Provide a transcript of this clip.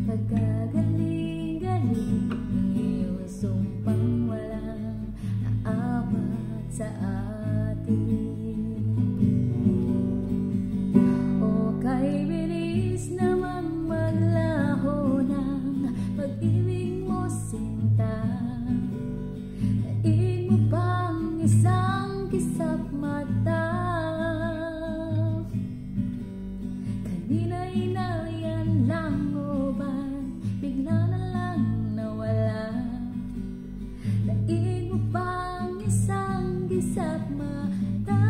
Pagkagaling-galing iyong sumpang walang naamat sa atin. O kay bilis namang maglaho ng pag-ibig mo, sinta. Daig mo pang isang kisap mata. Kanina'y yan lang o ba't bigla na lang nawala? Daig mo pang isang kisap mata.